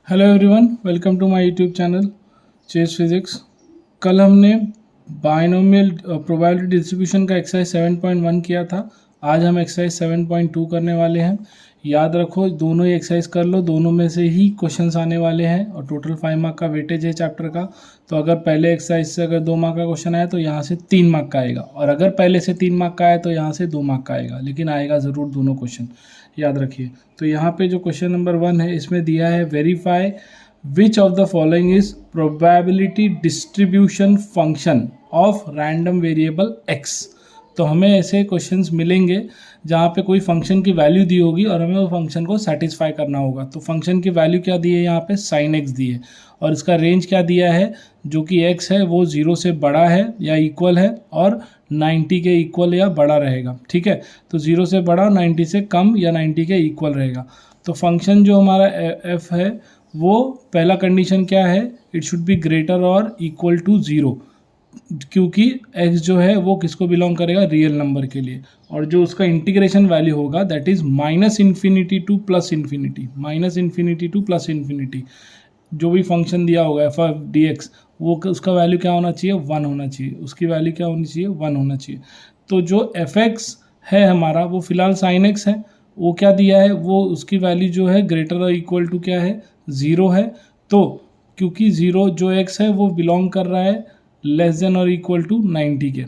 Hello everyone, welcome to my YouTube channel chess physics. कल हमने binomial probability distribution का exercise 7.1 किया था। आज हम एक्सरसाइज 7.2 करने वाले हैं। याद रखो, दोनों ही एक्सरसाइज कर लो, दोनों में से ही क्वेश्चंस आने वाले हैं और टोटल 5 मार्क का वेटेज है चैप्टर का। तो अगर पहले एक्सरसाइज से अगर 2 मार्क का क्वेश्चन आया तो यहाँ से 3 मार्क का आएगा, और अगर पहले से 3 मार्क का आया तो यहाँ से 2 मार्क का आएगा, लेकिन आएगा ज़रूर दोनों क्वेश्चन, याद रखिए। तो यहाँ पे जो क्वेश्चन नंबर 1 है, इसमें दिया है verify which of the following is probability distribution function of random variable x. तो हमें ऐसे क्वेश्चंस मिलेंगे जहाँ पे कोई फंक्शन की वैल्यू दी होगी और हमें वो फंक्शन को सेटिस्फाई करना होगा। तो फंक्शन की वैल्यू क्या दी है, यहाँ पे साइन एक्स दी है, और इसका रेंज क्या दिया है, जो कि एक्स है वो 0 से बड़ा है या इक्वल है और 90 के इक्वल या बड़ा रहेगा। ठीक है, तो 0 से बड़ा, 90 से कम या 90 के इक्वल रहेगा। तो फंक्शन जो हमारा एफ है, वो पहला कंडीशन क्या है, इट शुड बी ग्रेटर और इक्वल टू 0, क्योंकि x जो है वो किसको बिलोंग करेगा, रियल नंबर के लिए। और जो उसका इंटीग्रेशन वैल्यू होगा that is -infinity to plus infinity, -infinity to plus infinity. जो भी फंक्शन दिया होगा एफ ऑफ डी एक्स, वो उसका वैल्यू क्या होना चाहिए, 1 होना चाहिए, उसकी वैल्यू क्या होनी चाहिए, 1 होना चाहिए। तो जो एफ एक्स है हमारा, वो फिलहाल साइन एक्स है, वो क्या दिया है, वो उसकी वैल्यू जो है ग्रेटर और इक्वल टू क्या है, 0 है। तो क्योंकि 0 जो एक्स है वो बिलोंग कर रहा है लेस देन और इक्वल टू 90 के,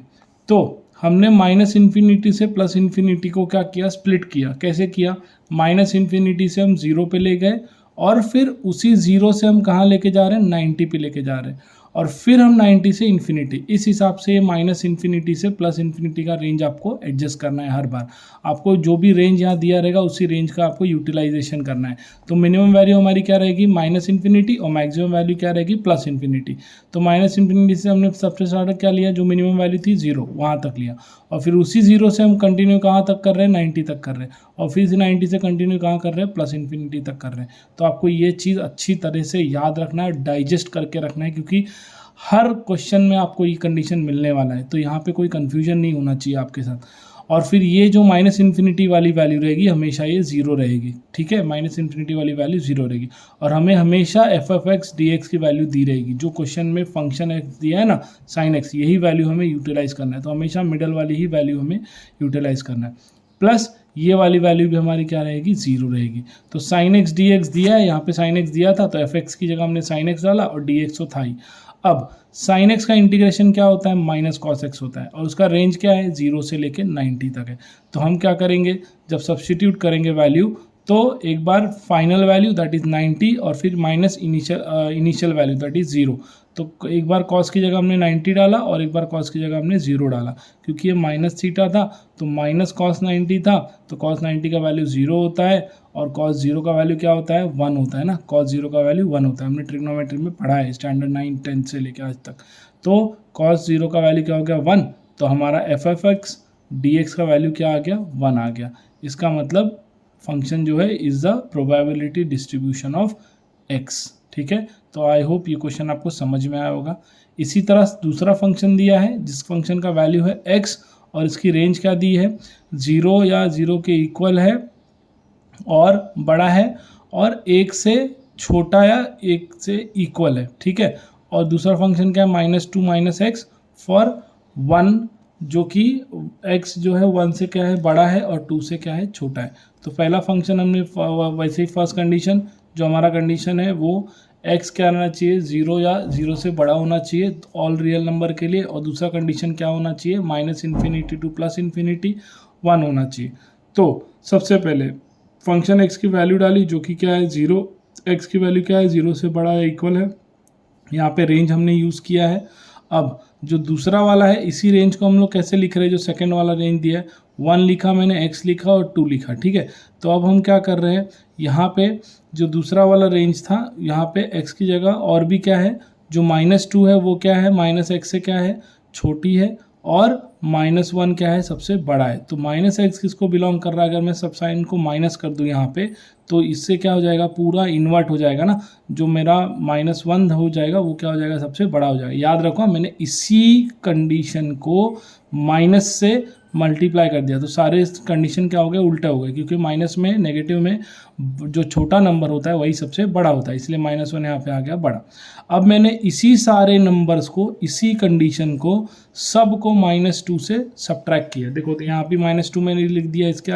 तो हमने -इन्फिनिटी से प्लस इन्फिनिटी को क्या किया, स्प्लिट किया। कैसे किया, -इन्फिनिटी से हम 0 पे ले गए, और फिर उसी 0 से हम कहाँ लेके जा रहे हैं, 90 पे लेके जा रहे हैं, और फिर हम 90 से इन्फिनिटी। इस हिसाब से -इन्फिनिटी से प्लस इन्फिनिटी का रेंज आपको एडजस्ट करना है। हर बार आपको जो भी रेंज यहाँ दिया रहेगा उसी रेंज का आपको यूटिलाइजेशन करना है। तो मिनिमम वैल्यू हमारी क्या रहेगी, -इन्फिनिटी, और मैक्सिमम वैल्यू क्या रहेगी, प्लस इन्फिनिटी। तो -इन्फिनिटी से हमने सबसे स्टार्ट क्या लिया, जो मिनिमम वैल्यू थी 0, वहाँ तक लिया, और फिर उसी 0 से हम कंटिन्यू कहाँ तक कर रहे हैं, 90 तक कर रहे हैं, और फिर 90 से कंटिन्यू कहाँ कर रहे हैं, प्लस इन्फिनिटी तक कर रहे हैं। तो आपको ये चीज़ अच्छी तरह से याद रखना है, डाइजेस्ट करके रखना है, क्योंकि हर क्वेश्चन में आपको ये कंडीशन मिलने वाला है। तो यहाँ पे कोई कन्फ्यूजन नहीं होना चाहिए आपके साथ। और फिर ये जो -इन्फिनिटी वाली वैल्यू रहेगी, हमेशा ये 0 रहेगी। ठीक है, -इन्फिनिटी वाली वैल्यू 0 रहेगी, और हमें हमेशा F of X D x की वैल्यू दी रहेगी। जो क्वेश्चन में फंक्शन एक्स दिया है ना, साइन एक्स, यही वैल्यू हमें यूटिलाइज करना है। तो हमेशा मिडल वाली ही वैल्यू हमें यूटिलाइज करना है, प्लस ये वाली वैल्यू भी हमारी क्या रहेगी, 0 रहेगी। तो साइन एक्स डी एक्स दिया है, यहाँ पे साइन एक्स दिया था, तो एफ एक्स की जगह हमने साइन एक्स डाला, और डी एक्स तो था ही। अब साइन एक्स का इंटीग्रेशन क्या होता है, माइनस कॉस एक्स होता है, और उसका रेंज क्या है, 0 से लेके 90 तक है। तो हम क्या करेंगे, जब सब्सटीट्यूट करेंगे वैल्यू, तो एक बार फाइनल वैल्यू दैट इज़ 90, और फिर minus initial value that is 0। तो एक बार कॉस की जगह हमने 90 डाला, और एक बार कॉस की जगह हमने 0 डाला, क्योंकि ये माइनस थीटा था, तो माइनस कॉस 90 था, तो कॉस 90 का वैल्यू 0 होता है, और कॉस 0 का वैल्यू क्या होता है, 1 होता है ना। कॉस 0 का वैल्यू 1 होता है, हमने ट्रिग्नोमेट्री में पढ़ा है स्टैंडर्ड 9 10 से लेकर आज तक। तो कॉस 0 का वैल्यू क्या हो गया, 1। तो हमारा F F x D x का वैल्यू क्या आ गया, 1 आ गया। इसका मतलब फंक्शन जो है is the probability distribution of x. ठीक है, तो आई होप ये क्वेश्चन आपको समझ में आया होगा। इसी तरह दूसरा फंक्शन दिया है, जिस फंक्शन का वैल्यू है x, और इसकी रेंज क्या दी है, 0 या 0 के इक्वल है और बड़ा है, और 1 से छोटा या 1 से इक्वल है। ठीक है, और दूसरा फंक्शन क्या है, -2 -x फॉर 1, जो कि x जो है 1 से क्या है, बड़ा है, और 2 से क्या है, छोटा है। तो पहला फंक्शन हमने वैसे ही फर्स्ट कंडीशन, जो हमारा कंडीशन है वो x क्या रहना चाहिए, 0 या 0 से बड़ा होना चाहिए ऑल रियल नंबर के लिए, और दूसरा कंडीशन क्या होना चाहिए, -इन्फिनिटी टू प्लस इन्फिनिटी 1 होना चाहिए। तो सबसे पहले फंक्शन x की वैल्यू डाली, जो कि क्या है, 0, x की वैल्यू क्या है, 0 से बड़ा या इक्वल है। यहाँ पे रेंज हमने यूज़ किया है। अब जो दूसरा वाला है, इसी रेंज को हम लोग कैसे लिख रहे हैं, जो सेकंड वाला रेंज दिया है, 1 लिखा मैंने, x लिखा और 2 लिखा। ठीक है, तो अब हम क्या कर रहे हैं, यहाँ पे जो दूसरा वाला रेंज था, यहाँ पे x की जगह और भी क्या है, जो -2 है वो क्या है, -x से क्या है, छोटी है, और -1 क्या है, सबसे बड़ा है। तो -x किसको बिलोंग कर रहा है, अगर मैं सब साइन को माइनस कर दूँ यहाँ पे, तो इससे क्या हो जाएगा, पूरा इन्वर्ट हो जाएगा ना, जो मेरा -1 हो जाएगा वो क्या हो जाएगा, सबसे बड़ा हो जाएगा। याद रखो मैंने इसी कंडीशन को माइनस से मल्टीप्लाई कर दिया, तो सारे कंडीशन क्या हो गए, उल्टा हो गए, क्योंकि माइनस में, नेगेटिव में जो छोटा नंबर होता है वही सबसे बड़ा होता है, इसलिए -1 यहाँ पे आ गया बड़ा। अब मैंने इसी सारे नंबर्स को, इसी कंडीशन को सबको -2 से सब्ट्रैक्ट किया। देखो तो यहाँ भी -2 मैंने लिख दिया, इसके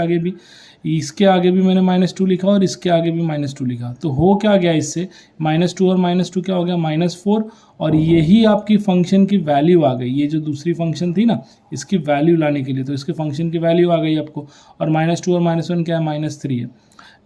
आगे भी मैंने -2 लिखा और इसके आगे भी -2 लिखा। तो हो क्या गया, इससे -2 और -2 क्या हो गया, -4, और यही आपकी फंक्शन की वैल्यू आ गई। ये जो दूसरी फंक्शन थी ना, इसकी वैल्यू लाने के लिए, तो इसके फंक्शन की वैल्यू आ गई आपको। और -2 और -1 क्या है, -3 है।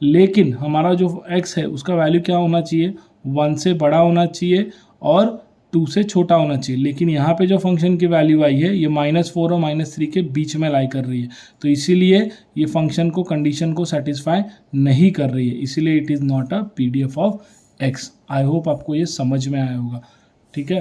लेकिन हमारा जो x है उसका वैल्यू क्या होना चाहिए, 1 से बड़ा होना चाहिए और 2 से छोटा होना चाहिए। लेकिन यहाँ पे जो फंक्शन की वैल्यू आई है ये -4 और -3 के बीच में लाई कर रही है, तो इसीलिए ये फंक्शन को, कंडीशन को सेटिस्फाई नहीं कर रही है, इसीलिए it is not a PDF of x। I hope आपको ये समझ में आया होगा, ठीक है।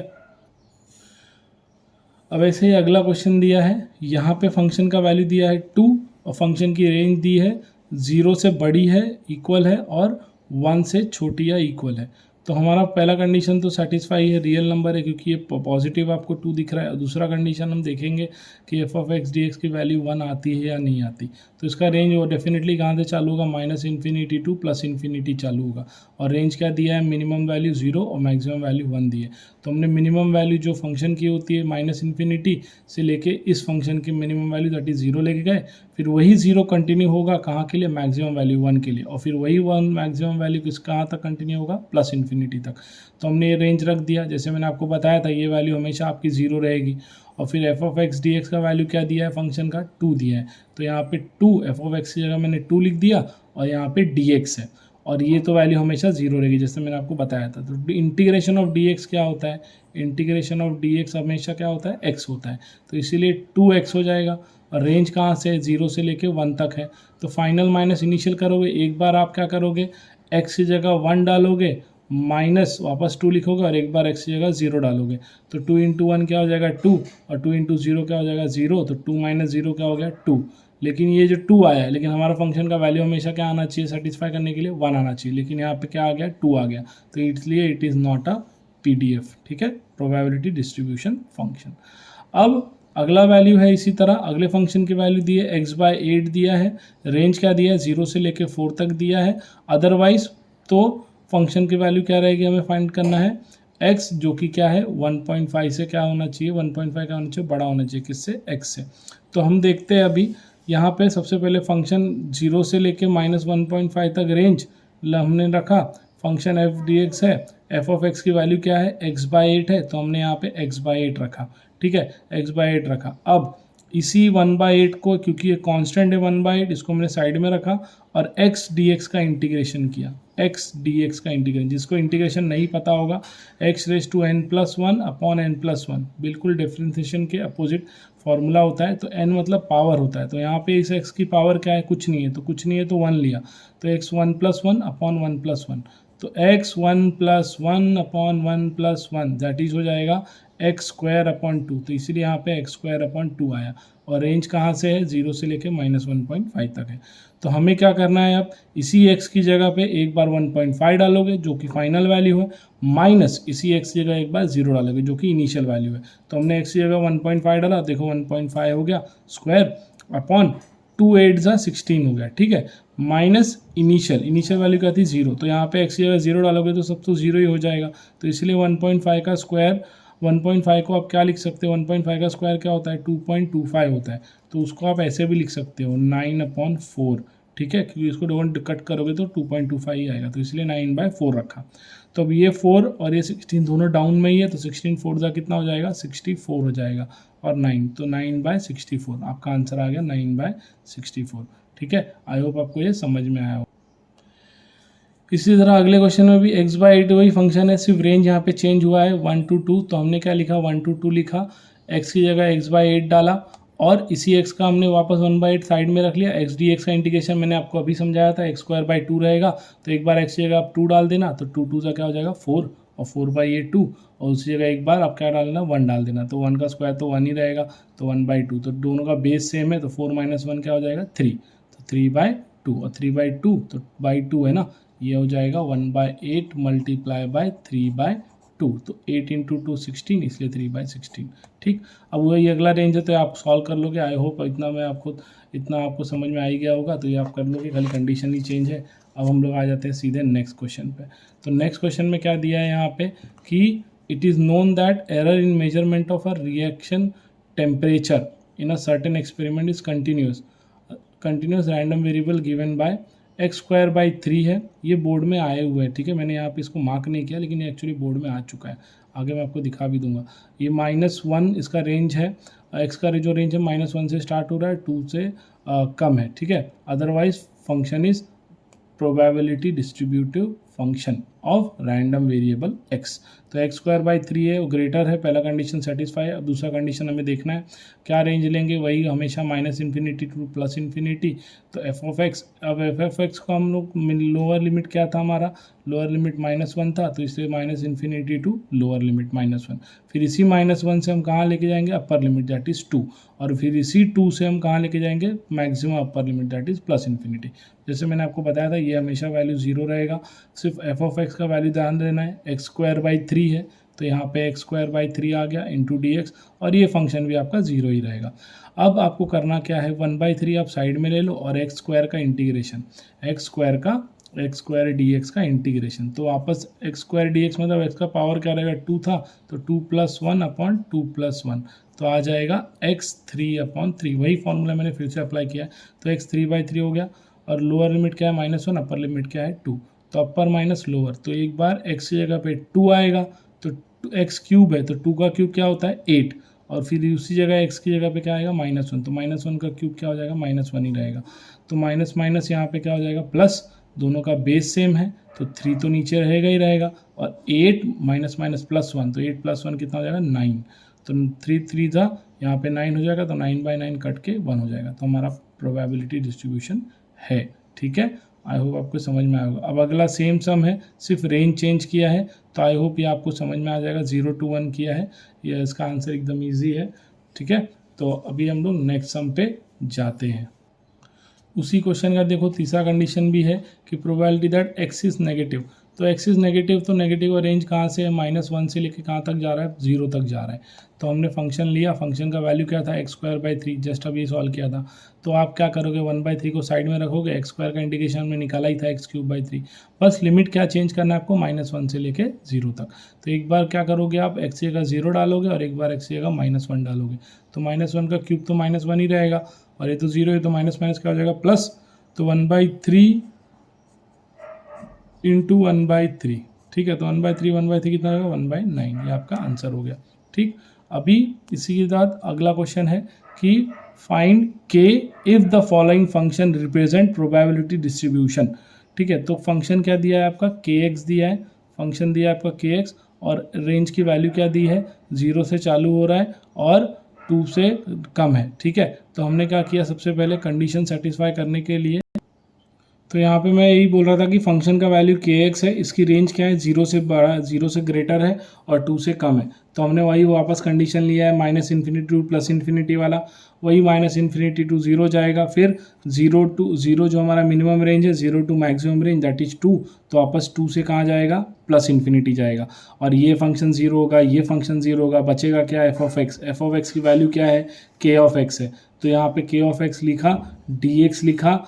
अब ऐसे ही अगला क्वेश्चन दिया है, यहाँ पे फंक्शन का वैल्यू दिया है 2 और फंक्शन की रेंज दी है 0 से बड़ी है, इक्वल है, और 1 से छोटी या इक्वल है। तो हमारा पहला कंडीशन तो सेटिस्फाई है, रियल नंबर है क्योंकि ये पॉजिटिव आपको 2 दिख रहा है। और दूसरा कंडीशन हम देखेंगे कि f(x) dx की वैल्यू 1 आती है या नहीं आती। तो इसका रेंज वो डेफिनेटली कहाँ से चालू होगा, -∞ टू +∞ चालू होगा। और रेंज क्या दिया है, मिनिमम वैल्यू 0 और मैक्सिमम वैल्यू 1 दी है। तो हमने मिनिमम वैल्यू जो फंक्शन की होती है -∞ से लेके इस फंक्शन की मिनिमम वैल्यू दैट इज 0 लेके गए, फिर वही 0 कंटिन्यू होगा कहाँ के लिए, मैक्सिमम वैल्यू 1 के लिए, और फिर वही 1 मैक्सिमम वैल्यू किस कहाँ तक कंटिन्यू होगा, +∞ तक। तो हमने ये रेंज रख दिया, जैसे मैंने आपको बताया था ये वैल्यू हमेशा आपकी 0 रहेगी। और फिर f(x) dx का वैल्यू क्या दिया है, फंक्शन का 2 दिया है, तो यहाँ पे 2 f(x) की जगह मैंने 2 लिख दिया, और यहाँ पे dx है, और ये तो वैल्यू हमेशा 0 रहेगी जैसे मैंने आपको बताया था। तो इंटीग्रेशन ऑफ dx क्या होता है, इंटीग्रेशन ऑफ dx हमेशा क्या होता है, x होता है, तो इसीलिए 2x हो जाएगा। और रेंज कहाँ से, 0 से लेके 1 तक है। तो फाइनल माइनस इनिशियल करोगे, एक बार आप क्या करोगे, x की जगह 1 डालोगे, माइनस वापस 2 लिखोगे, और एक बार x की जगह 0 डालोगे, तो 2 × 1 क्या हो जाएगा 2, और 2 × 0 क्या हो जाएगा 0, तो 2 - 0 क्या हो गया 2। लेकिन ये जो 2 आया है, लेकिन हमारा फंक्शन का वैल्यू हमेशा क्या आना चाहिए, सेटिस्फाई करने के लिए 1 आना चाहिए, लेकिन यहाँ पे क्या आ गया 2 आ गया, तो इसलिए it is not a PDF, ठीक है, प्रोबेबिलिटी डिस्ट्रीब्यूशन फंक्शन। अब अगला वैल्यू है इसी तरह, अगले फंक्शन की वैल्यू दी है x/8 दिया है, रेंज क्या दिया है 0 से लेके 4 तक दिया है। अदरवाइज तो फंक्शन की वैल्यू क्या रहेगी, हमें फाइंड करना है x, जो कि क्या है 1.5 से क्या होना चाहिए, 1.5 क्या होना चाहिए, बड़ा होना चाहिए, किससे, x से। तो हम देखते हैं अभी यहाँ पे सबसे पहले फंक्शन 0 से लेके -1.5 तक रेंज हमने रखा, फंक्शन f dx है, f(x) की वैल्यू क्या है, x/8 है, तो हमने यहाँ पे x/8 रखा, ठीक है, x/8 रखा। अब इसी 1/8 को, क्योंकि ये कांस्टेंट है 1/8, इसको हमने साइड में रखा और x dx का इंटीग्रेशन किया, x dx का इंटीग्रेशन, जिसको इंटीग्रेशन नहीं पता होगा, x⁻n+1 अपॉन n+1, बिल्कुल डिफरेंशिएशन के अपोजिट फॉर्मूला होता है। तो n मतलब पावर होता है, तो यहाँ पे इस x की पावर क्या है, कुछ नहीं है, तो कुछ नहीं है तो 1 लिया, तो x 1+1 अपॉन 1+1, तो x 1+1 अपॉन 1+1 दैट इज हो जाएगा x² अपॉन 2, तो इसीलिए यहाँ पे x² अपॉन 2 आया। और रेंज कहाँ से है, 0 से लेके -1.5 तक है। तो हमें क्या करना है, अब इसी x की जगह पे एक बार 1.5 डालोगे जो कि फाइनल वैल्यू है, माइनस इसी x की जगह एक बार 0 डालोगे जो कि इनिशियल वैल्यू है। तो हमने x की जगह 1.5 डाला, देखो 1.5 हो गया स्क्वायर अपॉन 2 8 16 हो गया, ठीक है, माइनस इनिशियल वैल्यू क्या थी 0, तो यहाँ पे x की जगह 0 डालोगे तो सब तो 0 ही हो जाएगा। तो इसलिए 1.5 का स्क्वायर, 1.5 को आप क्या लिख सकते हो, 1.5 का स्क्वायर क्या होता है 2.25 होता है, तो उसको आप ऐसे भी लिख सकते हो 9/4, ठीक है, क्योंकि इसको डबल कट करोगे तो 2.25 ही आएगा, तो इसलिए 9/4 रखा। तो अब ये 4 और ये 16 दोनों डाउन में ही है, तो 16 4 का कितना हो जाएगा 64 हो जाएगा, और 9, तो 9/64 आपका आंसर आ गया 9/64, ठीक है। आई होप आपको ये समझ में आया हो। इसी तरह अगले क्वेश्चन में भी x/8 वही फंक्शन है, सिर्फ रेंज यहाँ पे चेंज हुआ है 1 to 2, तो हमने क्या लिखा 1 to 2 लिखा, x की जगह x/8 डाला, और इसी x का हमने वापस 1/8 साइड में रख लिया। x dx का इंटीग्रेशन मैंने आपको अभी समझाया था, x²/2 रहेगा, तो एक बार x की जगह आप 2 डाल देना, तो 2 2 का क्या हो जाएगा 4, और 4/8 2, और उसी जगह एक बार आप क्या डालना 1 डाल देना, तो 1 का स्क्वायर तो 1 ही रहेगा, तो 1/2, तो दोनों का बेस सेम है, तो 4 - 1 क्या हो जाएगा 3, तो 3/2 2 और 3/2 तो बाई 2 है ना, ये हो जाएगा 1/8 मल्टीप्लाई बाय 3/2 तो 8 इंटू 2 16 इसलिए 3/16। ठीक, अब वही अगला रेंज है तो आप सॉल्व कर लोगे। आई होप इतना आपको समझ में आ ही गया होगा, तो ये आप कर लोगे, खाली कंडीशन ही चेंज है। अब हम लोग आ जाते हैं सीधे नेक्स्ट क्वेश्चन पे। तो नेक्स्ट क्वेश्चन में क्या दिया है यहाँ पे कि it is known that error in measurement of a reaction temperature in a certain experiment is continuous random variable given by x²/3 है। ये बोर्ड में आए हुए हैं, ठीक है, मैंने यहाँ पे इसको मार्क नहीं किया, लेकिन ये एक्चुअली बोर्ड में आ चुका है। आगे मैं आपको दिखा भी दूंगा। ये -1 इसका रेंज है, x का जो रेंज है -1 से स्टार्ट हो रहा है, 2 से कम है, ठीक है। Otherwise function is probability distributive function of random variable x। तो x²/3 है, वो ग्रेटर है, पहला कंडीशन सेटिस्फाई। अब दूसरा कंडीशन हमें देखना है क्या रेंज लेंगे, वही हमेशा -∞ टू +∞। तो f(x), अब f(x) को हम लोग लोअर लिमिट क्या था हमारा, लोअर लिमिट -1 था, तो इसलिए -∞ टू लोअर लिमिट -1। फिर इसी -1 से हम कहाँ लेके जाएंगे, अपर लिमिट दैट इज़ 2, और फिर इसी 2 से हम कहाँ लेके जाएंगे, maximum upper limit that is +∞। जैसे मैंने आपको बताया था, ये हमेशा वैल्यू 0 रहेगा। सिर्फ f(x) का वैल्यू ध्यान देना है, x²/3 है, तो यहाँ पे x²/3 आ गया इंटू dx, और ये फंक्शन भी आपका 0 ही रहेगा। अब आपको करना क्या है, 1/3 आप साइड में ले लो और x² का इंटीग्रेशन, x² dx का इंटीग्रेशन। तो वापस x² dx मतलब x का पावर क्या रहेगा, 2 था, तो 2 + 1 अपॉन 2 + 1, तो आ जाएगा x3/3। वही फॉर्मूला मैंने फिर से अप्लाई किया, तो x3/3 हो गया। और लोअर लिमिट क्या है -1, अपर लिमिट क्या है 2, तो अपर माइनस लोअर, तो एक बार x की जगह पे 2 आएगा, तो x³ है, तो 2 का क्यूब क्या होता है 8, और फिर उसी जगह x की जगह पे क्या आएगा -1, तो -1 का क्यूब क्या हो जाएगा -1 ही रहेगा। तो माइनस माइनस यहाँ पे क्या हो जाएगा प्लस, दोनों का बेस सेम है, तो 3 तो नीचे रहेगा ही रहेगा, और 8 माइनस माइनस +1, तो 8 + 1 कितना हो जाएगा 9, तो 3 था, यहाँ पे 9 हो जाएगा, तो 9/9 कट के 1 हो जाएगा। तो हमारा प्रोबेबिलिटी डिस्ट्रीब्यूशन है, ठीक है। आई होप आपको समझ में आएगा। अब अगला सेम सम है, सिर्फ रेंज चेंज किया है, तो आई होप ये आपको समझ में आ जाएगा। 0 to 1 किया है, ये इसका आंसर एकदम इजी है, ठीक है। तो अभी हम लोग नेक्स्ट सम पे जाते हैं। उसी क्वेश्चन का देखो तीसरा कंडीशन भी है कि probability that x is negative, तो x इज नेगेटिव, तो नेगेटिव का रेंज कहाँ से है, -1 से लेके कहाँ तक जा रहा है, 0 तक जा रहा है। तो हमने फंक्शन लिया, फंक्शन का वैल्यू क्या था x²/3, जस्ट अभी सॉल्व किया था। तो आप क्या करोगे, 1/3 को साइड में रखोगे, x² का इंटीग्रेशन में निकाला ही था x³/3, बस लिमिट क्या चेंज करना है आपको, -1 से लेके 0 तक। तो एक बार क्या करोगे आप, x की जगह 0 डालोगे और एक बार x की जगह -1 डालोगे, तो -1 का क्यूब तो -1 ही रहेगा, और ये तो 0 है, तो माइनस माइनस क्या हो जाएगा प्लस, तो 1/3 इंटू 1/3, ठीक है। तो 1/3 कितना होगा 1/9, ये आपका आंसर हो गया, ठीक। अभी इसी के साथ अगला क्वेश्चन है कि find k if the following function represent probability distribution, ठीक है। तो फंक्शन क्या दिया है आपका, kx दिया है, फंक्शन दिया है आपका kx, और रेंज की वैल्यू क्या दी है, 0 से चालू हो रहा है और 2 से कम है, ठीक है। तो हमने क्या किया, सबसे पहले कंडीशन सेटिस्फाई करने के लिए, तो यहाँ पे मैं यही बोल रहा था कि फंक्शन का वैल्यू kx है, इसकी रेंज क्या है, 0 से बड़ा, 0 से ग्रेटर है और 2 से कम है। तो हमने वही वापस कंडीशन लिया है, -∞ टू +∞ वाला, वही -∞ टू 0 जाएगा, फिर 0 to 0 जो हमारा मिनिमम रेंज है, 0 to maximum range that is 2, तो वापस 2 से कहाँ जाएगा, +∞ जाएगा, और ये फंक्शन 0 होगा, ये फंक्शन 0 होगा, बचेगा क्या, f(x) की वैल्यू क्या है, k(x) है। तो यहाँ पे k(x) लिखा, dx लिखा,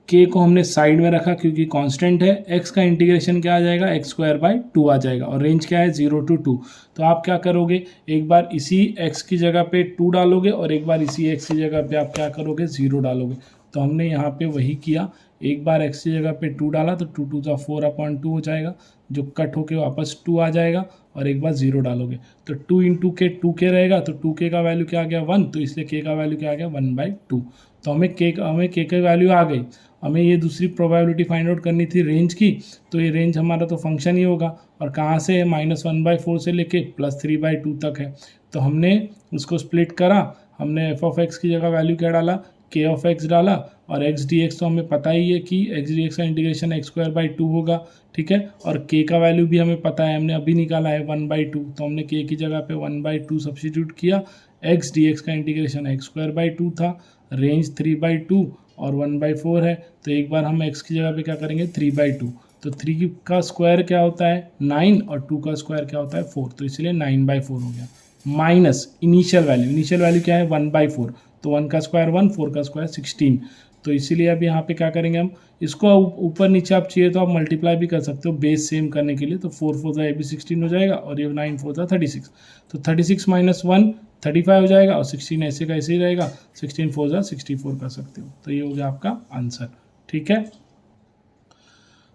k को हमने साइड में रखा क्योंकि कांस्टेंट है, x का इंटीग्रेशन क्या आ जाएगा, x²/2 आ जाएगा, और रेंज क्या है 0 to 2। तो आप क्या करोगे, एक बार इसी x की जगह पे 2 डालोगे और एक बार इसी x की जगह पे आप क्या करोगे, 0 डालोगे। तो हमने यहाँ पे वही किया, एक बार x की जगह पे 2 डाला तो 2 2 जा 4/2 हो जाएगा, जो कट होके वापस 2 आ जाएगा, और एक बार 0 डालोगे तो 2 इंटू के 2k रहेगा, तो 2k का वैल्यू क्या आ गया 1, तो इसलिए k का वैल्यू क्या आ गया 1/2। तो हमें k की वैल्यू आ गई। हमें ये दूसरी प्रोबेबिलिटी फाइंड आउट करनी थी रेंज की, तो ये रेंज हमारा तो फंक्शन ही होगा, और कहाँ से है, -1/4 से लेके +3/2 तक है। तो हमने उसको स्प्लिट करा, हमने f(x) की जगह वैल्यू क्या डाला, k(x) डाला, और x dx तो हमें पता ही है कि x dx का इंटीग्रेशन x²/2 होगा, ठीक है। और k का वैल्यू भी हमें पता है, हमने अभी निकाला है 1/2, तो हमने k की जगह पे 1/2 सब्स्टिट्यूट किया, x dx का इंटीग्रेशन x²/2 था, रेंज 3/2, और 1/4 है, तो एक बार हम x की जगह पे क्या करेंगे 3/2। तो 3 का स्क्वायर क्या होता है 9 और 2 का स्क्वायर क्या होता है 4, तो इसलिए 9/4 हो गया। माइनस इनिशियल वैल्यू क्या है 1/4, तो 1 का स्क्वायर 1, 4 का स्क्वायर 16। तो इसीलिए अब यहाँ पे क्या करेंगे हम, इसको ऊपर नीचे आप चाहिए तो आप मल्टीप्लाई भी कर सकते हो बेस सेम करने के लिए। तो 4 4 ये भी 16 हो जाएगा और ये 9 4 36। तो 36 माइनस 1 35 हो जाएगा और 16 ऐसे का ऐसे ही रहेगा। 16 4 64 कर सकते हो। तो ये हो गया आपका आंसर। ठीक है,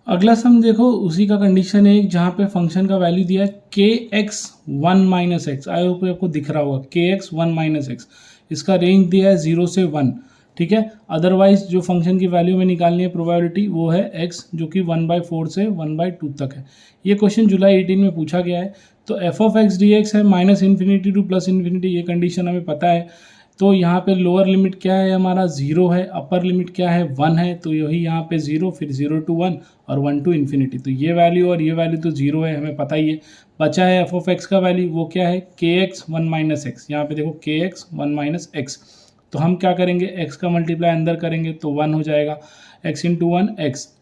अगला सम देखो, उसी का कंडीशन है जहाँ पे फंक्शन का वैल्यू दिया है के x 1 minus x. I hope आपको दिख रहा होगा के एक्स 1 माइनस एक्स। इसका रेंज दिया है 0 से 1। ठीक है, अदरवाइज जो फंक्शन की वैल्यू में निकालनी है प्रोबेबिलिटी वो है x, जो कि 1/4 से 1/2 तक है। ये क्वेश्चन जुलाई 18 में पूछा गया है। तो F of X D X है minus infinity to plus infinity, ये कंडीशन हमें पता है। तो यहाँ पे लोअर लिमिट क्या है हमारा 0 है, अपर लिमिट क्या है 1 है, तो यही यहाँ पे 0, फिर 0 to 1 और 1 to इन्फिनिटी। तो ये वैल्यू और ये वैल्यू तो 0 है, हमें पता ही है। बचा है एफ ऑफ एक्स का वैल्यू, वो क्या है के एक्स 1 माइनस एक्स। यहाँ पे देखो के एक्स 1 माइनस एक्स। तो हम क्या करेंगे x का मल्टीप्लाई अंदर करेंगे तो 1 हो जाएगा। x into 1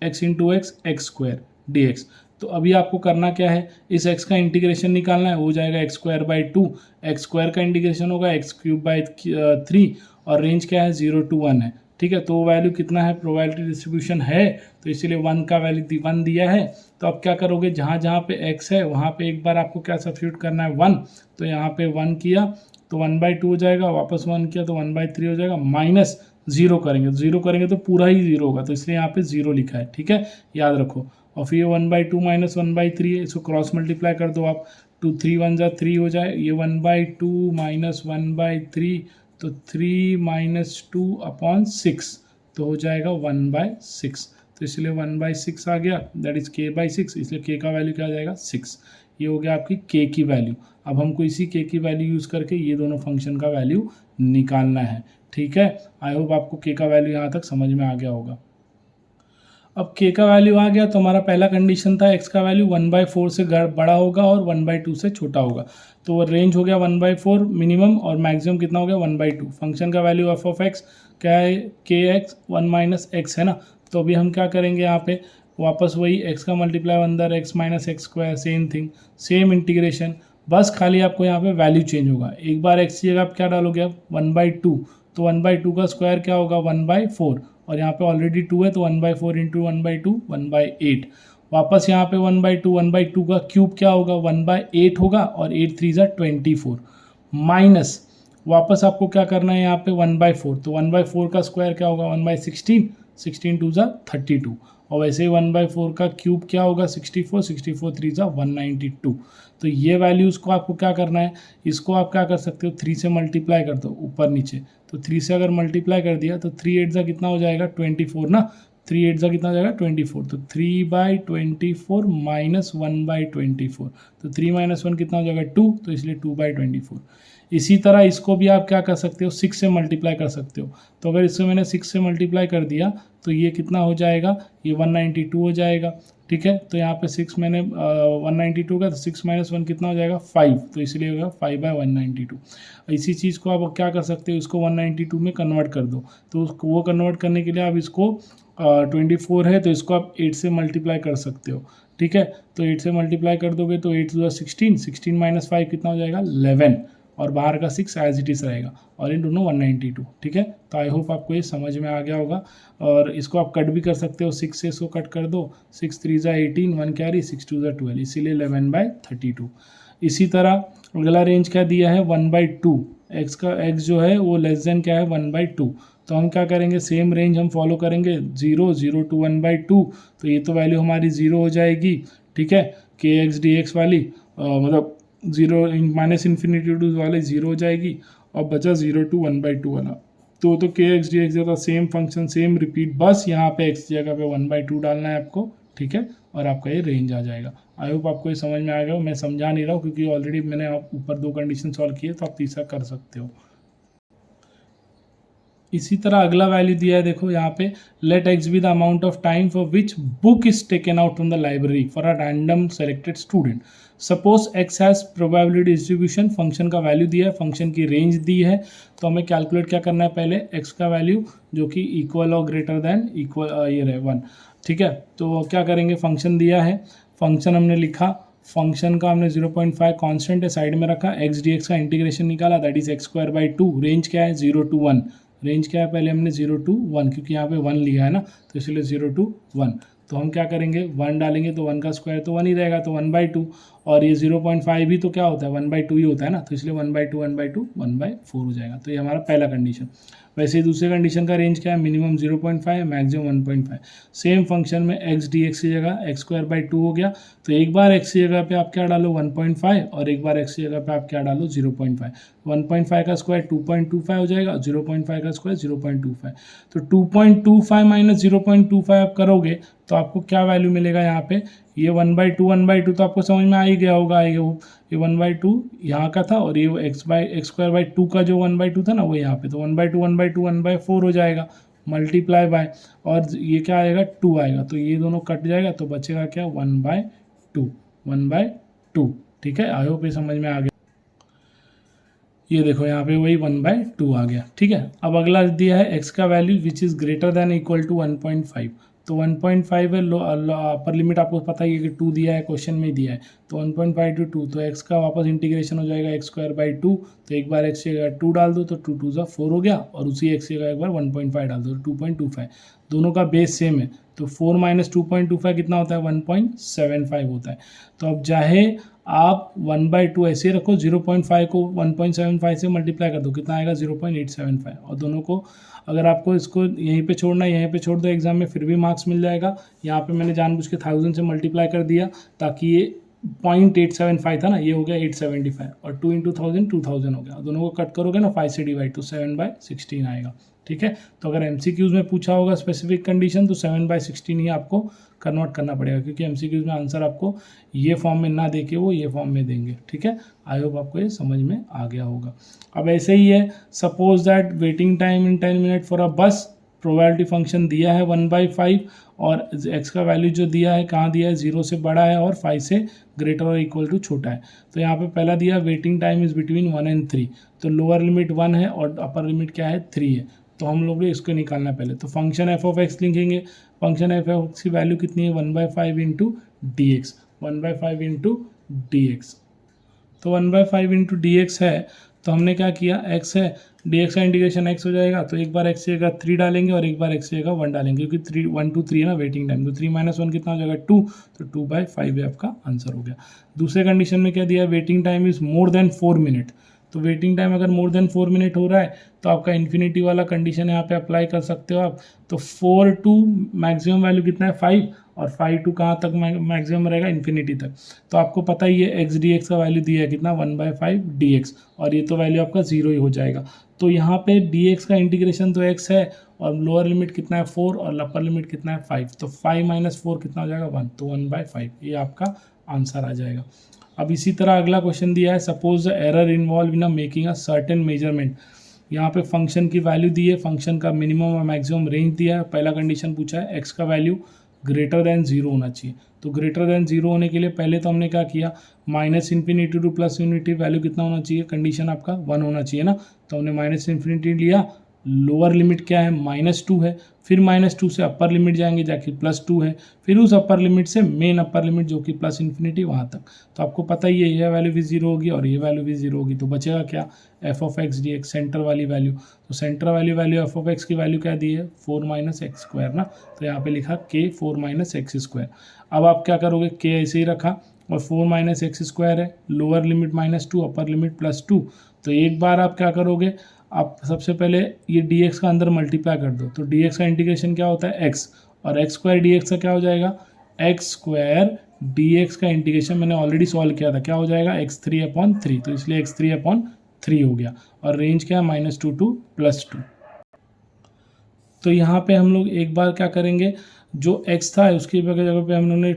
x into x x square D x. तो अभी आपको करना क्या है, इस x का इंटीग्रेशन निकालना है, हो जाएगा x square by 2। X square का इंटीग्रेशन होगा x क्यूब बाई 3 और रेंज क्या है 0 to 1 है। ठीक है, तो वैल्यू कितना है, प्रोबेबिलिटी डिस्ट्रीब्यूशन है तो इसीलिए 1 का वैल्यू 1 दिया है। तो अब क्या करोगे, जहाँ जहाँ पे x है वहाँ पे एक बार आपको क्या सब्स्टिट्यूट करना है 1। तो यहाँ पे 1 किया तो 1/2 हो जाएगा, वापस 1 किया तो 1/3 हो जाएगा, माइनस 0 करेंगे तो 0 करेंगे तो पूरा ही 0 होगा, तो इसलिए यहाँ पे 0 लिखा है। ठीक है, याद रखो। और फिर ये 1/2 माइनस 1/3 है, इसको क्रॉस मल्टीप्लाई कर दो आप, 2 3 1 जा 3 हो जाए। ये 1/2 माइनस 1/3 तो 3 माइनस 2 अपॉन 6, तो हो जाएगा 1/6। तो इसलिए 1/6 आ गया, दैट इज k/6, इसलिए k का वैल्यू क्या आ जाएगा 6। ये हो गया आपकी k की वैल्यू। अब हमको इसी k की वैल्यू यूज़ करके ये दोनों फंक्शन का वैल्यू निकालना है। ठीक है, आई होप आपको k का वैल्यू यहाँ तक समझ में आ गया होगा। अब k का वैल्यू आ गया तो हमारा पहला कंडीशन था x का वैल्यू 1/4 से बड़ा होगा और 1/2 से छोटा होगा। तो वो रेंज हो गया 1/4 मिनिमम और मैक्सिमम कितना हो गया 1/2। फंक्शन का वैल्यू एफ ऑफ एक्स क्या है के एक्स 1 माइनस एक्स है ना। तो अभी हम क्या करेंगे यहाँ पे, वापस वही x का मल्टीप्लाई अंदर x minus x square, same thing, same integration. बस खाली आपको यहाँ पे वैल्यू चेंज होगा। एक बार x की जगह आप क्या डालोगे आप 1/2, तो 1/2 का स्क्वायर क्या होगा 1/4 और यहाँ पे ऑलरेडी 2 है तो 1/4 इंटू 1/2 1/8। वापस यहाँ पे 1/2 का क्यूब क्या होगा 1/8 होगा और 8 3 ज़ा 24 माइनस वापस आपको क्या करना है यहाँ पे 1/4, तो 1/4 का स्क्वायर क्या होगा 1/16, 16 2 ज़ा 32 और वैसे ही 1/4 का क्यूब क्या होगा 64, 64 3 ज़ा 192। तो ये वैल्यूज़ को आपको क्या करना है, इसको आप क्या कर सकते हो 3 से मल्टीप्लाई कर दो ऊपर नीचे। तो 3 से अगर मल्टीप्लाई कर दिया तो 3 8 ज़ा कितना हो जाएगा 24 ना, 3 8 ज़ा कितना हो जाएगा 24। तो 3/24 माइनस 1/24, तो 3 माइनस 1 कितना हो जाएगा 2, तो इसलिए 2/24। इसी तरह इसको भी आप क्या कर सकते हो 6 से मल्टीप्लाई कर सकते हो। तो अगर इससे मैंने 6 से मल्टीप्लाई कर दिया तो ये कितना हो जाएगा, ये 192 हो जाएगा। ठीक है, तो यहाँ पे 6 मैंने 192 का, तो 6 माइनस 1 कितना हो जाएगा 5, तो इसलिए होगा 5/192। इसी चीज़ को आप क्या कर सकते हो, इसको 192 में कन्वर्ट कर दो। तो उसको वो कन्वर्ट करने के लिए आप इसको 24 है तो इसको आप 8 से मल्टीप्लाई कर सकते हो। ठीक है, तो 8 से मल्टीप्लाई कर दोगे तो 8 2 16, 16 माइनस 5 कितना हो जाएगा 11 और बाहर का 6 एज इट इज़ रहेगा और इन दोनों 192। ठीक है, तो आई होप आपको ये समझ में आ गया होगा। और इसको आप कट भी कर सकते हो, 6 से इसको कट कर दो, 6 3 ज़ा 18, 1 कैरी, 6 2 ज़ा 12, इसीलिए 11/32। इसी तरह अगला रेंज क्या दिया है 1/2, एक्स का एक्स जो है वो लेस देन क्या है 1/2। तो हम क्या करेंगे, सेम रेंज हम फॉलो करेंगे 0 0 to 1/2। तो ये तो वैल्यू हमारी 0 हो जाएगी। ठीक है, के एक्स डी एक्स वाली मतलब 0 माइनस इन्फिनिटी टू वाले 0 हो जाएगी और बचा 0 to 1/2 वाला। तो के एक्स डी एक्स जगह सेम फंक्शन सेम रिपीट, बस यहाँ पे एक्स जगह पे 1/2 डालना है आपको। ठीक है, और आपका ये रेंज आ जाएगा। आई होप आपको ये समझ में आ गया हो। मैं समझा नहीं रहा हूँ क्योंकि ऑलरेडी मैंने आप ऊपर 2 कंडीशन सॉल्व किए, तो आप तीसरा कर सकते हो। इसी तरह अगला वैल्यू दिया है, देखो यहाँ पे, let X be the amount of time for which book is taken out from the library for a random selected student. Suppose X has probability distribution, function का वैल्यू दिया है, फंक्शन की रेंज दी है, तो हमें कैलकुलेट क्या करना है, पहले एक्स का वैल्यू जो कि इक्वल और ग्रेटर देन इक्वल ये रहे 1, ठीक है। तो क्या करेंगे, फंक्शन दिया है, फंक्शन हमने लिखा, फंक्शन का हमने 0.5 कांस्टेंट है साइड में रखा, एक्स डी एक्स का इंटीग्रेशन निकाला, that is x square by 2, range क्या है 0 to 1, रेंज क्या है पहले हमने 0 to 1, क्योंकि यहाँ पे 1 लिया है ना, तो इसलिए 0 to 1। तो हम क्या करेंगे, 1 डालेंगे तो 1 का स्क्वायर तो 1 ही रहेगा, तो 1/2, और ये 0.5 भी तो क्या होता है 1/2 ही होता है ना, तो इसलिए 1/2 1/2 1/4 हो जाएगा। तो ये हमारा पहला कंडीशन। वैसे ही दूसरे कंडीशन का रेंज क्या है, मिनिमम 0.5 है, मैक्सिमम 1.5। सेम फंक्शन में एक्स डी एक्स की जगह एक्स स्क्वायर बाई 2 हो गया, तो एक बार एक्स की जगह पे आप क्या डालो 1.5, और एक बार एक्स की जगह पे आप क्या डालो 0.5। 1.5 का स्क्वायर 2.25 हो जाएगा, 0.5 का स्क्वायर 0.25। तो 2.25 माइनस 0.25 आप करोगे तो आपको क्या वैल्यू मिलेगा यहाँ पे, ये 1/2 तो आपको समझ में आ ही गया होगा, ये 1/2 यहाँ का था, और ये एक्स स्क्वायर बाई 2 का जो 1/2 था ना वो यहाँ पे, तो 1/2 1/2 1/4 हो जाएगा, मल्टीप्लाई बाय, और ये क्या आएगा 2 आएगा, तो ये दोनों कट जाएगा, तो बचेगा क्या 1/2, ठीक है। आई होप ये समझ में आ गया। ये देखो यहाँ पे वही 1/2 आ गया, ठीक है। अब अगला दिया है एक्स का value which is greater than equal to 1.5, तो 1.5 है, अपर लिमिट आपको पता ही है कि 2 दिया है, क्वेश्चन में दिया है, तो 1.5 to 2, तो एक्स का वापस इंटीग्रेशन हो जाएगा एक्स स्क्वायर बाई 2, तो एक बार एक्स की जगह 2 डाल दो तो 2 2 ज़ा 4 हो गया, और उसी एक्स की जगह एक बार 1.5 डाल दो तो 2.25, दोनों का बेस सेम है, तो 4 माइनस 2.25 कितना होता है 1.75 होता है। तो अब चाहे आप 1/2 ऐसे रखो, 0.5 को 1.75 से मल्टीप्लाई कर दो, कितना आएगा 0.875, और दोनों को अगर आपको इसको यहीं पे छोड़ना है, यहीं पे छोड़ दो एग्जाम में, फिर भी मार्क्स मिल जाएगा। यहाँ पे मैंने जानबूझ के 1000 से मल्टीप्लाई कर दिया ताकि ये 0.875 था ना, ये हो गया 875, और 2 into 1000 2000 हो गया, दोनों को कट करोगे ना 5 से डिवाइड, तो 7/16 आएगा, ठीक है। तो अगर एमसीक्यूज में पूछा होगा स्पेसिफिक कंडीशन, तो 7/16 ही आपको कन्वर्ट करना पड़ेगा, क्योंकि एमसीक्यूज में आंसर आपको ये फॉर्म में ना देके वो ये फॉर्म में देंगे, ठीक है। आई होप आपको ये समझ में आ गया होगा। अब ऐसे ही है, suppose that waiting time in 10 minute for a बस, प्रोबेबिलिटी फंक्शन दिया है 1/5, और एक्स का वैल्यू जो दिया है कहाँ दिया है, 0 से बड़ा है और 5 से ग्रेटर और इक्वल टू छोटा है। तो यहाँ पे पहला दिया waiting time is between 1 and 3, तो लोअर लिमिट 1 है और अपर लिमिट क्या है 3 है, तो हम लोग इसको निकालना पहले। तो फंक्शन एफ ऑफ एक्स लिखेंगे, फंक्शन एफ ऑफ एक्स की वैल्यू कितनी है 1/5 into D x, 1/5 into D x, तो 1/5 इंटू डी एक्स है, तो हमने क्या किया, x है, डी एक्स का इंटीग्रेशन x हो जाएगा, तो एक बार x की जगह 3 डालेंगे और एक बार x की जगह 1 डालेंगे, क्योंकि 1 to 3 है ना वेटिंग टाइम, तो 3 - 1 कितना हो जाएगा 2, तो 2/5 है आपका आंसर हो गया। दूसरे कंडीशन में क्या दिया, waiting time is more than 4 minute, तो वेटिंग टाइम अगर मोर देन 4 मिनट हो रहा है तो आपका इन्फिनिटी वाला कंडीशन यहाँ पे अप्लाई कर सकते हो आप। तो 4 to मैक्सिमम वैल्यू कितना है 5, और 5 to कहाँ तक मैक्सिमम रहेगा इन्फिनिटी तक। तो आपको पता ही है एक्स डी एक्स का वैल्यू दिया है कितना 1/5 डी एक्स, और ये तो वैल्यू आपका 0 ही हो जाएगा। तो यहाँ पे डी एक्स का इंटीग्रेशन तो x है, और लोअर लिमिट कितना है 4 और अपर लिमिट कितना है 5, तो 5 - 4 कितना हो जाएगा 1, तो 1/5 ये आपका आंसर आ जाएगा। अब इसी तरह अगला क्वेश्चन दिया है, suppose the error involve in making a certain measurement. यहाँ पे फंक्शन की वैल्यू दी है, फंक्शन का मिनिमम और मैक्सिमम रेंज दिया है, पहला कंडीशन पूछा है एक्स का वैल्यू ग्रेटर देन 0 होना चाहिए। तो ग्रेटर देन 0 होने के लिए पहले तो हमने क्या किया, -∞ टू +∞ वैल्यू कितना होना चाहिए, कंडीशन आपका 1 होना चाहिए ना, तो हमने -∞ लिया, लोअर लिमिट क्या है -2 है, फिर -2 से अपर लिमिट जाएंगे जाके +2 है, फिर उस अपर लिमिट से मेन अपर लिमिट जो कि +∞ वहाँ तक। तो आपको पता ही है यह वैल्यू भी 0 होगी और ये वैल्यू भी 0 होगी, तो बचेगा क्या F of X D x, centre वाली वैल्यू। तो सेंटर वाली वैल्यू एफ ऑफ एक्स की वैल्यू क्या दी है 4 - x² ना, तो यहाँ पे लिखा k 4 - x²। अब आप क्या करोगे, k ऐसे ही रखा और 4 - x² है, लोअर लिमिट -2 अपर लिमिट +2, तो एक बार आप क्या करोगे, आप सबसे पहले ये डी एक्स का अंदर मल्टीप्लाई कर दो, तो डी एक्स का इंटीग्रेशन क्या होता है x, और x² डी एक्स का क्या हो जाएगा x² डी एक्स का इंटीग्रेशन मैंने ऑलरेडी सॉल्व किया था, क्या हो जाएगा x3/3, तो इसलिए x3/3 हो गया, और रेंज क्या है -2 to +2। तो यहाँ पे हम लोग एक बार क्या करेंगे, जो x था उसकी जगह पे हम लोगों ने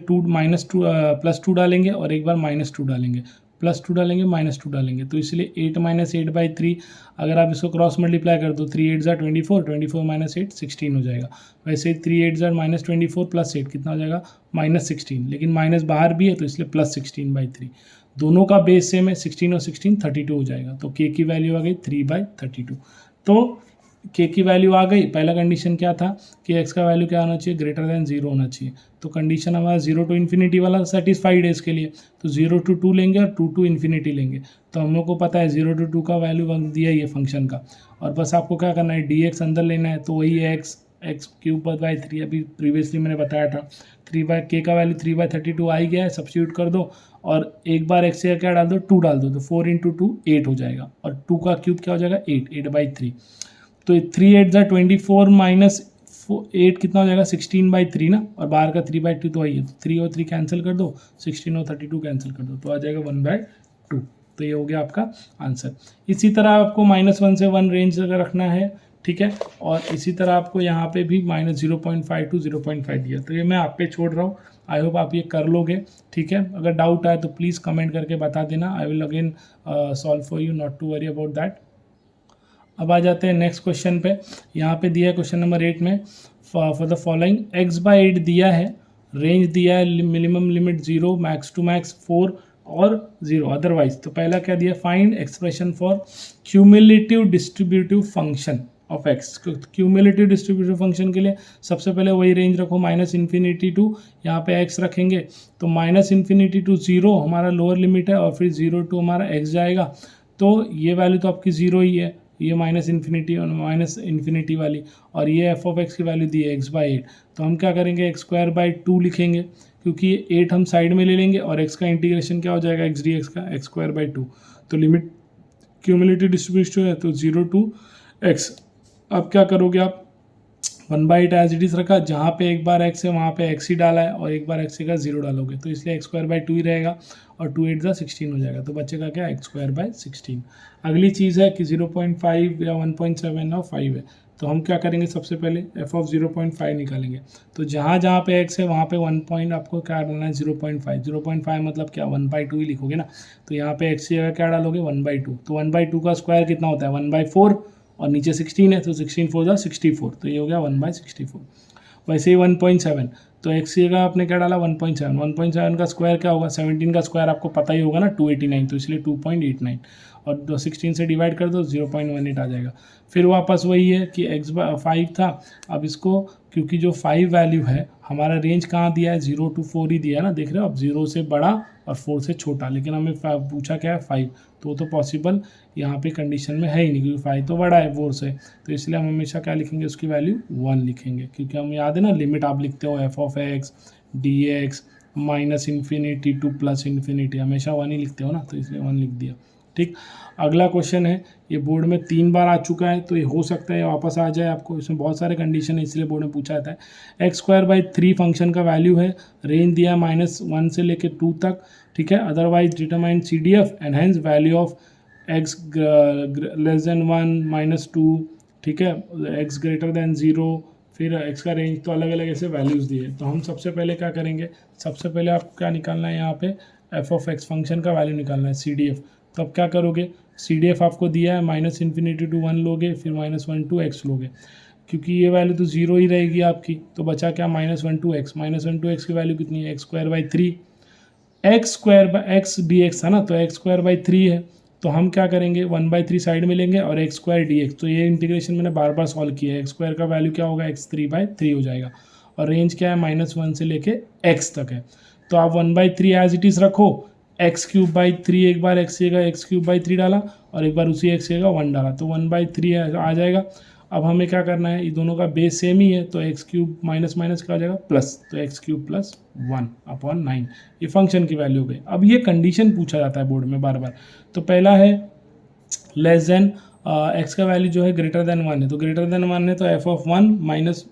+2 डालेंगे और एक बार -2 डालेंगे, +2 डालेंगे -2 डालेंगे, तो इसलिए 8 - 8/3 अगर आप इसको क्रॉस मल्टीप्लाई कर दो 3 8 24, 24 - 8 16 हो जाएगा। वैसे 3 8 -24 + 8 कितना हो जाएगा -16, लेकिन माइनस बाहर भी है तो इसलिए +16/3। दोनों का बेस सेम है, 16 और 16 32 हो जाएगा। तो k की वैल्यू आ गई 3/32। तो k की वैल्यू आ गई। पहला कंडीशन क्या था कि x का वैल्यू क्या होना चाहिए, ग्रेटर देन 0 होना चाहिए। तो कंडीशन हमारा 0 to इन्फिनिटी वाला सेटिस्फाइड है इसके लिए, तो 0 to 2 लेंगे और 2 to इन्फिनिटी लेंगे। तो हम लोग को पता है 0 to 2 का वैल्यू दिया ही है फंक्शन का, और बस आपको क्या करना है dx अंदर लेना है, तो वही है x³/3 अभी प्रीवियसली मैंने बताया था। k का वैल्यू 3/32 आ ही गया है, सब्स्टिट्यूट कर दो और एक बार x का क्या डाल दो 2 डाल दो, तो 4 × 2 8 हो जाएगा, और 2 का क्यूब क्या हो जाएगा 8/3। तो 3 8 24 - 8 कितना हो जाएगा 16/3 ना, और बाहर का 3/2 तो वही है, 3 और 3 कैंसिल कर दो, 16 और 32 कैंसिल कर दो, तो आ जाएगा 1/2। तो ये हो गया आपका आंसर। इसी तरह आपको -1 से 1 रेंज अगर रखना है, ठीक है, और इसी तरह आपको यहाँ पे भी -0.5 to 0.5 दिया, तो ये मैं आप पे छोड़ रहा हूँ। आई होप आप ये कर लोगे, ठीक है। अगर डाउट आए तो प्लीज़ कमेंट करके बता देना, I will again solve for you, not to worry about that. अब आ जाते हैं नेक्स्ट क्वेश्चन पे। यहाँ पे दिया है क्वेश्चन नंबर 8 में, फॉर द फॉलोइंग x/8 दिया है, रेंज दिया है minimum limit 0, max to max 4 और 0 अदरवाइज। तो पहला क्या दिया, find expression for cumulative distributive function of x। Cumulative distributive function के लिए सबसे पहले वही रेंज रखो, -∞ टू यहाँ पे x रखेंगे, तो -∞ to 0 हमारा लोअर लिमिट है, और फिर 0 to हमारा x जाएगा। तो ये वैल्यू तो आपकी 0 ही है, ये -∞ और -∞ वाली, और ये f(x) की वैल्यू दी है x/8। तो हम क्या करेंगे, x²/2 लिखेंगे, क्योंकि 8 हम साइड में ले लेंगे और x का इंटीग्रेशन क्या हो जाएगा x dx का x²/2। तो लिमिट क्यूमुलेटिव डिस्ट्रीब्यूशन है तो 0 to x। अब क्या करोगे आप, 1/8 एज इट इज़ रखा, जहाँ पे एक बार x है वहाँ पे x ही डाला है, और एक बार x का 0 डालोगे, तो इसलिए x²/2 ही रहेगा, और 2 8 16 हो जाएगा, तो बच्चे का क्या x²/16। अगली चीज़ है कि 0.5 या 1.7 और 5 है, तो हम क्या करेंगे, सबसे पहले f(0.5) निकालेंगे। तो जहाँ जहाँ पे x है वहाँ पे 1 पॉइंट आपको क्या डालना है 0.5। 0.5 मतलब क्या 1/2 ही लिखोगे ना, तो यहाँ पे x की जगह क्या डालोगे 1/2। तो 1/2 का स्क्वायर कितना होता है 1/4, और नीचे 16 है तो 16 4 जा 64, तो ये हो गया 1/64। वैसे ही 1.7, तो x की जगह आपने क्या डाला 1.7। 1.7 का स्क्वायर क्या होगा, 17 का स्क्वायर आपको पता ही होगा ना 289, तो इसलिए 2.89, और 16 से डिवाइड कर दो 0.18 आ जाएगा। फिर वापस वही है कि x/5 था, अब इसको क्योंकि जो 5 वैल्यू है हमारा रेंज कहाँ दिया है 0 to 4 ही दिया है ना, देख रहे हो अब 0 से बड़ा और 4 से छोटा, लेकिन हमें पूछा क्या है 5, तो पॉसिबल यहाँ पे कंडीशन में है ही नहीं, क्योंकि 5 तो बड़ा है 4 से, तो इसलिए हम हमेशा क्या लिखेंगे, उसकी वैल्यू 1 लिखेंगे, क्योंकि हम याद है ना लिमिट आप लिखते हो f(x) dx -∞ to +∞, हमेशा 1 ही लिखते हो ना, तो इसलिए 1 लिख दिया। ठीक, अगला क्वेश्चन है, ये बोर्ड में 3 बार आ चुका है, तो ये हो सकता है वापस आ जाए आपको, इसमें बहुत सारे कंडीशन है इसलिए बोर्ड में पूछा जाता है। x²/3 फंक्शन का वैल्यू है, रेंज दिया -1 से लेके 2 तक, ठीक है। Otherwise determine CDF and hence value of x <1 -2, ठीक है, x > 0, फिर x का रेंज, तो अलग अलग ऐसे वैल्यूज़ दिए। तो हम सबसे पहले क्या करेंगे, सबसे पहले आपको क्या निकालना है, यहाँ पे f(x) फंक्शन का वैल्यू निकालना है CDF। तो अब क्या करोगे, CDF आपको दिया है -∞ to 1 लोगे, फिर -1 to x लोगे, क्योंकि ये वैल्यू तो 0 ही रहेगी आपकी, तो बचा क्या -1 to x। -1 to x की वैल्यू कितनी है x²/3, x² dx था ना, तो x²/3 है, तो हम क्या करेंगे 1/3 साइड में लेंगे और x² dx। तो ये इंटीग्रेशन मैंने बार बार सॉल्व किया है, x² का वैल्यू क्या होगा x3/3 हो जाएगा, और रेंज क्या है -1 से लेके x तक है। तो आप 1/3 एज इट इज़ रखो, x³/3 एक बार x जगह x³/3 डाला, और एक बार उसी x जगह 1 डाला, तो 1/3 आ जाएगा। अब हमें क्या करना है, ये दोनों का बेस सेम ही है, तो x³ माइनस माइनस क्या हो जाएगा प्लस, तो x³ + 1/9 ये फंक्शन की वैल्यू हो गई। अब ये कंडीशन पूछा जाता है बोर्ड में बार बार। तो पहला है लेस देन x का वैल्यू जो है ग्रेटर देन 1 है, तो ग्रेटर देन 1 है तो f(1) minus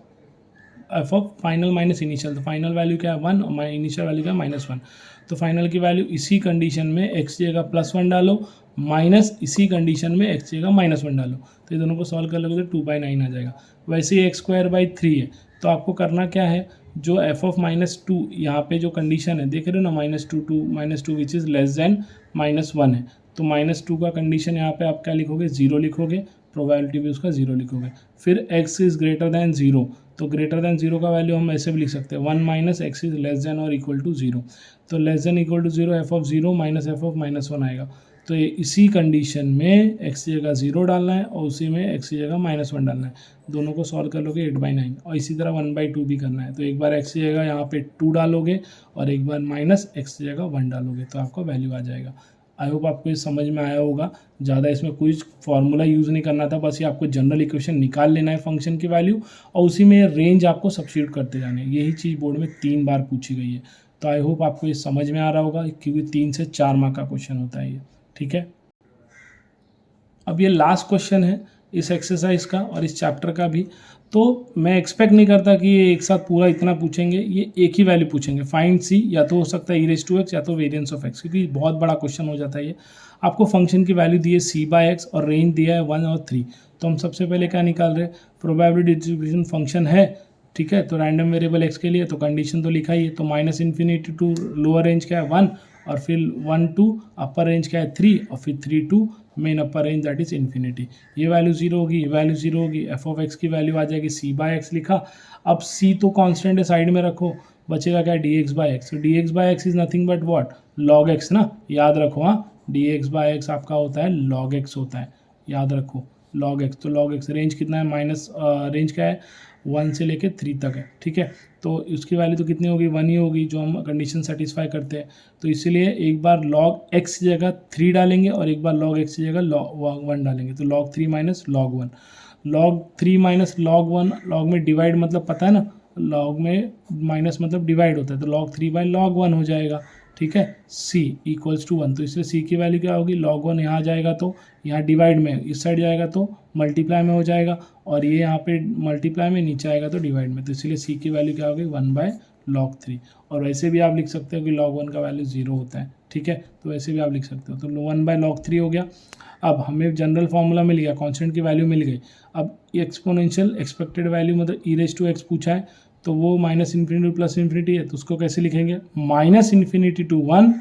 f of final minus initial, तो फाइनल वैल्यू क्या है 1 और इनिशियल वैल्यू क्या है -1। तो फाइनल की वैल्यू इसी कंडीशन में x जगह +1 डालो, माइनस इसी कंडीशन में x जगह -1 डालो, तो ये दोनों को सॉल्व कर लोगे तो 2/9 आ जाएगा। वैसे ही x²/3 है, तो आपको करना क्या है, जो एफ ऑफ -2 यहाँ पे जो कंडीशन है देख रहे हो ना, -2 विच इज़ लेस देन -1 है, तो -2 का कंडीशन यहाँ पे आप क्या लिखोगे, 0 लिखोगे, प्रोबेबिलिटी भी उसका 0 लिखोगे। फिर x इज़ ग्रेटर दैन 0, तो ग्रेटर दैन 0 का वैल्यू हम ऐसे भी लिख सकते हैं 1 minus x is less than और इक्वल टू 0, तो less than equal to 0 f of 0 minus f of -1 आएगा। तो ये इसी कंडीशन में x की जगह 0 डालना है और उसी में x की जगह -1 डालना है, दोनों को सॉल्व कर लोगे 8/9, और इसी तरह 1/2 भी करना है। तो एक बार x की जगह यहाँ पे 2 डालोगे और एक बार माइनस x की जगह 1 डालोगे तो आपका वैल्यू आ जाएगा। आई होप आपको ये समझ में आया होगा। ज़्यादा इसमें कोई फॉर्मूला यूज़ नहीं करना था, बस ये आपको जनरल इक्वेशन निकाल लेना है फंक्शन की वैल्यू और उसी में रेंज आपको सब्स्टिट्यूट करते जाने हैं। यही चीज़ बोर्ड में 3 बार पूछी गई है। तो आई होप आपको ये समझ में आ रहा होगा, क्योंकि 3 से 4 मार्क का क्वेश्चन होता है ये, ठीक है। अब ये लास्ट क्वेश्चन है इस एक्सरसाइज का और इस चैप्टर का भी, तो मैं एक्सपेक्ट नहीं करता कि ये एक साथ पूरा इतना पूछेंगे, ये एक ही वैल्यू पूछेंगे, फाइंड सी, या तो हो सकता है e⁻x या तो वेरिएंस ऑफ x, क्योंकि बहुत बड़ा क्वेश्चन हो जाता है ये। आपको फंक्शन की वैल्यू दी है c/x और रेंज दिया है 1 और 3, तो हम सबसे पहले क्या निकाल रहे हैं, प्रोबेबिलिटी डिस्ट्रीब्यूशन फंक्शन है, ठीक है। तो रैंडम वेरिएबल x के लिए तो कंडीशन तो लिखा ही है, तो -∞ टू लोअर रेंज क्या है 1 और फिर 1 टू अपर रेंज क्या है 3 और फिर 3 to main upper range that is infinity. ये वैल्यू 0 होगी, ये वैल्यू 0 होगी, एफ ऑफ एक्स की वैल्यू आ जाएगी c/x लिखा। अब c तो कांस्टेंट है, साइड में रखो, बचेगा क्या dx/x। तो dx/x is nothing but what, log x ना, याद रखो। हाँ, dx/x आपका होता है log x होता है, याद रखो log x। तो log x रेंज कितना है, रेंज क्या है 1 से लेके 3 तक है, ठीक है। तो उसकी वैल्यू तो कितनी होगी, 1 ही होगी, जो हम कंडीशन सेटिस्फाई करते हैं। तो इसीलिए एक बार log x की जगह 3 डालेंगे और एक बार log x की जगह log 1 डालेंगे, तो log 3 minus log 1, log 3 minus log 1, log में डिवाइड मतलब पता है ना, log में माइनस मतलब डिवाइड होता है, तो log 3/log 1 हो जाएगा, ठीक है। c इक्वल्स टू 1, तो इसलिए c की वैल्यू क्या होगी, log 1 यहाँ जाएगा तो यहाँ डिवाइड में इस साइड जाएगा तो मल्टीप्लाई में हो जाएगा, और ये यहाँ पे मल्टीप्लाई में नीचे आएगा तो डिवाइड में, तो इसलिए c की वैल्यू क्या होगी 1/log 3। और वैसे भी आप लिख सकते हो कि log 1 का वैल्यू 0 होता है, ठीक है, तो वैसे भी आप लिख सकते हो। तो 1/log 3 हो गया। अब हमें जनरल फार्मूला मिल गया, कांस्टेंट की वैल्यू मिल गई। अब एक्सपोनेंशियल एक्सपेक्टेड वैल्यू मतलब e⁻x पूछा है, तो वो -∞ टू +∞ है, तो उसको कैसे लिखेंगे, -∞ टू 1,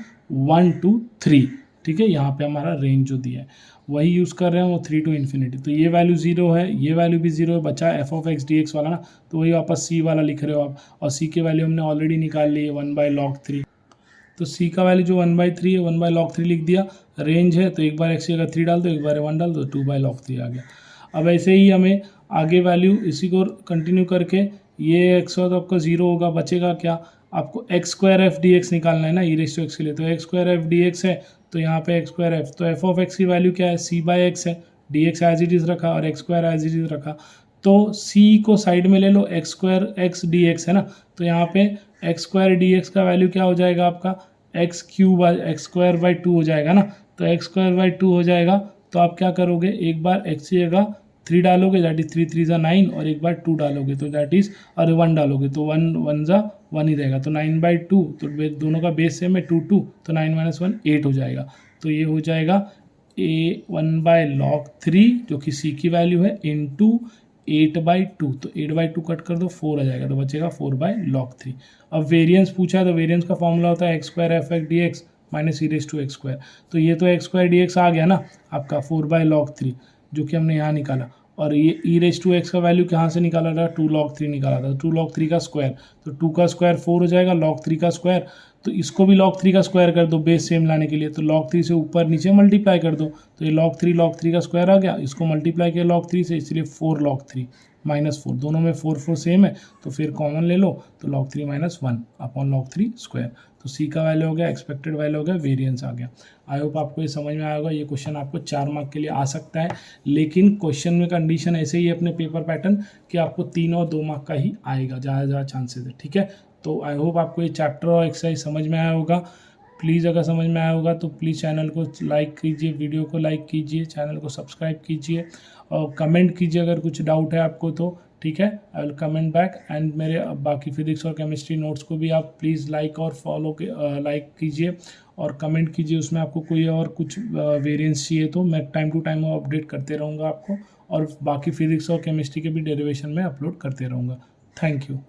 1 to 3, ठीक है। यहाँ पे हमारा रेंज जो दिया है वही यूज़ कर रहे हैं, वो 3 to ∞। तो ये वैल्यू 0 है, ये वैल्यू भी 0 है, बचा एफ ऑफ एक्स dx वाला ना, तो वही वापस c वाला लिख रहे हो आप, और c की वैल्यू हमने ऑलरेडी निकाल ली है 1/log 3। तो c का वैल्यू जो 1/3 है 1/log 3 लिख दिया। रेंज है तो एक बार x की जगह 3 डाल दो, एक बार 1 डाल दो, 2/log 3 आ गया। अब ऐसे ही हमें आगे वैल्यू इसी को कंटिन्यू करके, ये x तो आपका 0 होगा, बचेगा क्या, आपको x² f dx निकालना है ना e⁻x के लिए, तो x² f dx है, तो यहाँ पे x² f, तो f ऑफ x की वैल्यू क्या है c/x है, dx एज इट इज़ रखा और x² एज इट इज़ रखा, तो c को साइड में ले लो, x² x dx है ना, तो यहाँ पे x² dx का वैल्यू क्या हो जाएगा आपका x² 2 हो जाएगा ना, तो x² 2 हो जाएगा। तो आप क्या करोगे, एक बार x की जगह 3 डालोगे, दैट इज 3 3 ज़ा 9, और एक बार 2 डालोगे तो दैट इज, और 1 डालोगे तो 1 1 ज़ा 1 ही रहेगा, तो 9/2, तो दोनों का बेस सेम है 2 2, तो 9 - 1 8 हो जाएगा। तो ये हो जाएगा a 1/log 3 जो कि c की वैल्यू है इंटू 8/2, तो 8/2 कट कर दो 4 आ जाएगा, तो बचेगा 4/log 3। अब वेरिएंस पूछा है, तो वेरिएंस का फॉर्मूला होता है x² f dx minus e⁻x², तो ये तो x² dx आ गया ना आपका 4/log 3 जो कि हमने यहाँ निकाला, और ये e⁻x का वैल्यू कहाँ से निकाला था, 2log 3 निकाला था, 2log 3 का स्क्वायर, तो 2 का स्क्वायर 4 हो जाएगा, log 3 का स्क्वायर, तो इसको भी log 3 का स्क्वायर कर दो बेस सेम लाने के लिए, तो log 3 से ऊपर नीचे मल्टीप्लाई कर दो, तो ये log 3 का स्क्वायर आ गया, इसको मल्टीप्लाई किया log 3 से, इसलिए 4log 3 -4, दोनों में 4 4 सेम है, तो फिर कॉमन ले लो, तो log 3 - 1 अपॉन log 3 स्क्वायर, तो c का वैल्यू हो गया, एक्सपेक्टेड वैल्यू हो गया, वेरिएंस आ गया। आई होप आपको ये समझ में आया होगा। ये क्वेश्चन आपको 4 मार्क के लिए आ सकता है, लेकिन क्वेश्चन में कंडीशन ऐसे ही है अपने पेपर पैटर्न कि आपको 3 और 2 मार्क का ही आएगा, ज़्यादा चांसेस है, ठीक है। तो आई होप आपको ये चैप्टर और एक्सरसाइज समझ में आया होगा। प्लीज़ अगर समझ में आया होगा तो प्लीज़ चैनल को लाइक कीजिए, वीडियो को लाइक कीजिए, चैनल को सब्सक्राइब कीजिए और कमेंट कीजिए अगर कुछ डाउट है आपको तो, ठीक है। I will comment back, and मेरे बाकी फिजिक्स और केमिस्ट्री नोट्स को भी आप प्लीज़ लाइक और फॉलो लाइक कीजिए और कमेंट कीजिए, उसमें आपको कोई और कुछ वेरिएंस चाहिए तो मैं टाइम टू टाइम वो अपडेट करते रहूँगा आपको, और बाकी फिजिक्स और केमिस्ट्री के भी डेरिवेशन में अपलोड करते रहूँगा। Thank you.